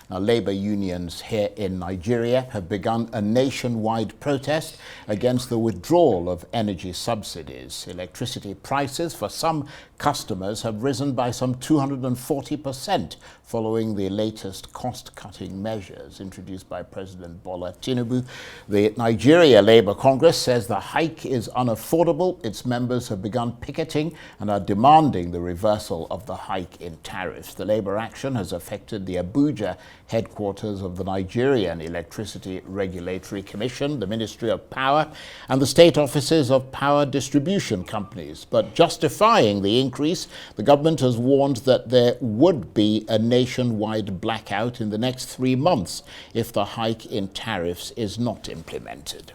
Now, labor unions here in Nigeria have begun a nationwide protest against the withdrawal of energy subsidies. Electricity prices for some customers have risen by some 240% following the latest cost-cutting measures introduced by President Bola Tinubu. The Nigeria Labour Congress says the hike is unaffordable. Its members have begun picketing and are demanding the reversal of the hike in tariffs. The labour action has affected the Abuja headquarters of the Nigerian Electricity Regulatory Commission, the Ministry of Power, and the state offices of power distribution companies. But justifying the increase, the government has warned that there would be a nationwide blackout in the next 3 months if the hike in tariffs is not implemented.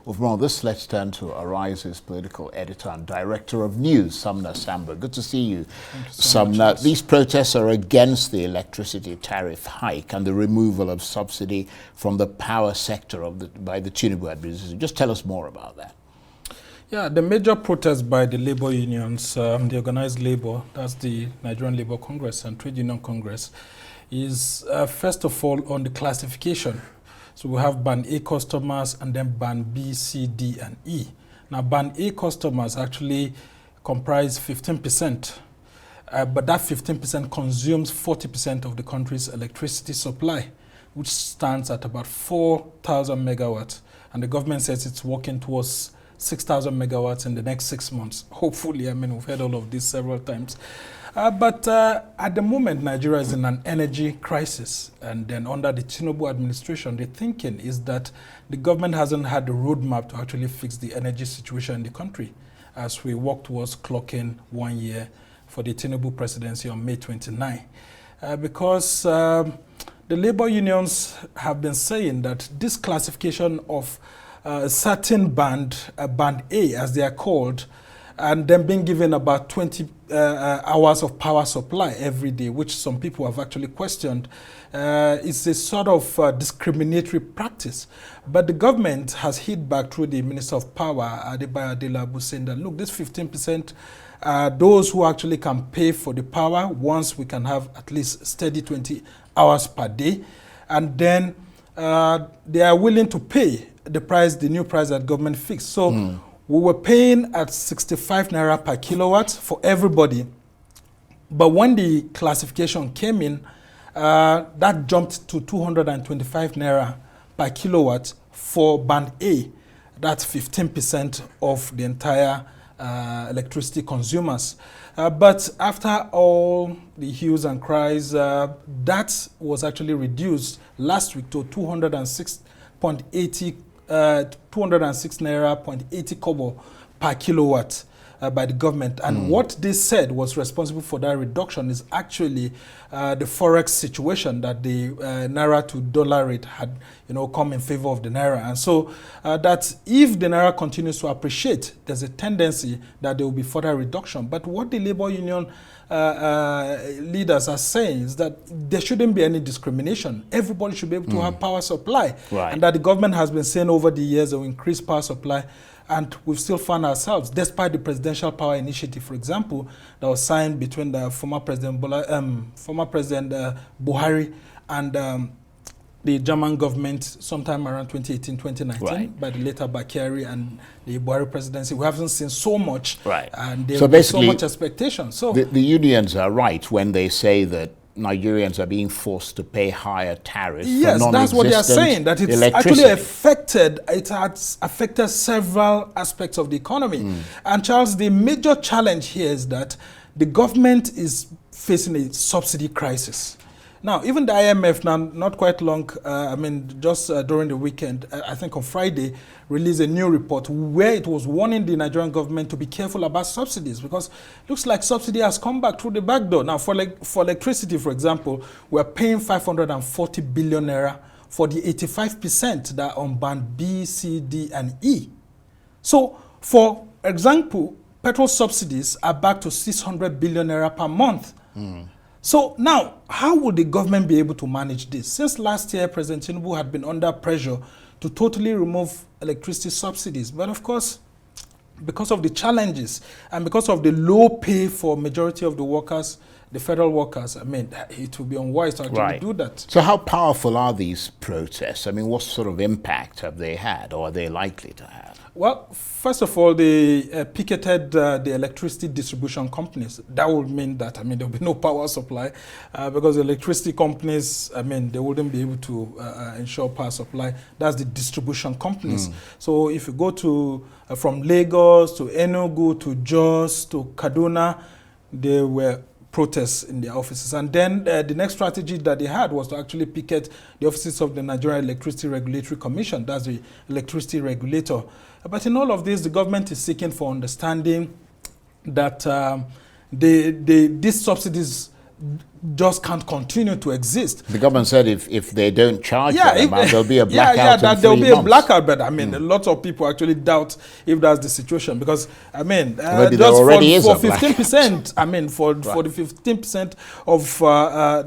Well, from all this, let's turn to Arise's political editor and director of news, Customers-Sambo. Good to see you, Sumner. These protests are against the electricity tariff hike and the removal of subsidy from the power sector by the Tinubu administration. Just tell us more about that. Yeah, the major protest by the labor unions, the organized labor, that's the Nigerian Labour Congress and Trade Union Congress, is first of all on the classification. So we have Band A customers and then Band B, C, D, and E. Now, Band A customers actually comprise 15%, but that 15% consumes 40% of the country's electricity supply, which stands at about 4,000 megawatts. And the government says it's working towards 6,000 megawatts in the next 6 months. Hopefully, I mean, we've heard all of this several times. But at the moment, Nigeria is in an energy crisis. And then under the Tinubu administration, the thinking is that the government hasn't had a roadmap to actually fix the energy situation in the country as we walk towards clocking 1 year for the Tinubu presidency on May 29. Because the labor unions have been saying that this classification of a certain band, Band A as they are called, and then being given about 20 hours of power supply every day, which some people have actually questioned, is a sort of discriminatory practice. But the government has hit back through the Minister of Power, Adebayo Adelabu, saying that, look, this 15%, those who actually can pay for the power once we can have at least steady 20 hours per day. And then they are willing to pay the price, the new price that government fixed. So we were paying at 65 naira per kilowatt for everybody. But when the classification came in, that jumped to 225 naira per kilowatt for Band A. That's 15% of the entire electricity consumers. But after all the hues and cries, that was actually reduced last week to 206.80 206 naira 80 kobo per kilowatt by the government. And what they said was responsible for that reduction is actually the forex situation, that the naira to dollar rate had come in favor of the naira. And so that if the naira continues to appreciate, there's a tendency that there will be further reduction. But what the labor union leaders are saying is that there shouldn't be any discrimination. Everybody should be able to have power supply. Right. And that the government has been saying over the years they will increase power supply. And we've still found ourselves, despite the Presidential Power Initiative, for example, that was signed between the former President Buhari and the German government sometime around 2018, 2019, by the later Bakari and the Buhari presidency. We haven't seen so much, and there's so much expectation. So the unions are right when they say that Nigerians are being forced to pay higher tariffs. Yes, for that's what they are saying, that it's actually it has affected several aspects of the economy. And Charles, the major challenge here is that the government is facing a subsidy crisis. Now, even the IMF, now not quite long, just during the weekend, I think on Friday, released a new report where it was warning the Nigerian government to be careful about subsidies, because it looks like subsidy has come back through the back door. Now, for electricity, for example, we're paying 540 billion naira for the 85% that are on Band B, C, D, and E. So, for example, petrol subsidies are back to 600 billion naira per month. So now, how will the government be able to manage this? Since last year, President Tinubu had been under pressure to totally remove electricity subsidies. But of course, because of the challenges and because of the low pay for majority of the workers, the federal workers, I mean, it would be unwise to actually do that. So how powerful are these protests? I mean, what sort of impact have they had, or are they likely to have? Well, first of all, they picketed the electricity distribution companies. That would mean that, I mean, there will be no power supply because the electricity companies, I mean, they wouldn't be able to ensure power supply. That's the distribution companies. So if you go to, from Lagos to Enugu to Jos to Kaduna, there were protests in their offices. And then the next strategy that they had was to actually picket the offices of the Nigerian Electricity Regulatory Commission, that's the electricity regulator. But in all of this, the government is seeking for understanding that these subsidies just can't continue to exist. The government said if they don't charge them, there'll be a blackout that there'll be a blackout. But I mean, a lot of people actually doubt if that's the situation because I mean, maybe just for 15%. I mean, for the 15% of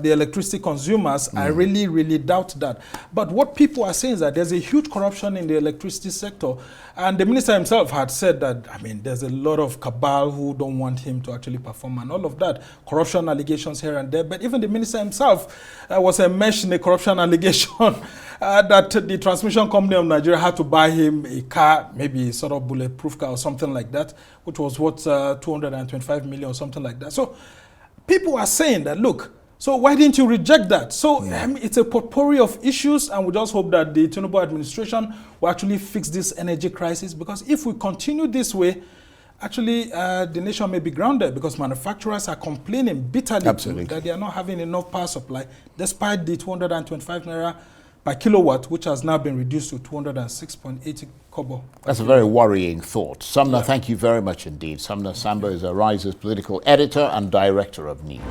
the electricity consumers, I really doubt that. But what people are saying is that there's a huge corruption in the electricity sector, and the minister himself had said that I mean, there's a lot of cabal who don't want him to actually perform, and all of that corruption allegations here and there. But even the minister himself was enmeshed in a corruption allegation that the transmission company of Nigeria had to buy him a car, maybe sort of bulletproof car or something like that, which was worth 225 million or something like that. So people are saying that, look, so why didn't you reject that? So I mean, it's a potpourri of issues, and we just hope that the Tinubu administration will actually fix this energy crisis, because if we continue this way, actually, the nation may be grounded because manufacturers are complaining bitterly that they are not having enough power supply, despite the 225 naira per kilowatt, which has now been reduced to 206.80 kobo. That's a very worrying thought. Sumner, thank you very much indeed. Customers-Sambo is Arise's political editor and director of news.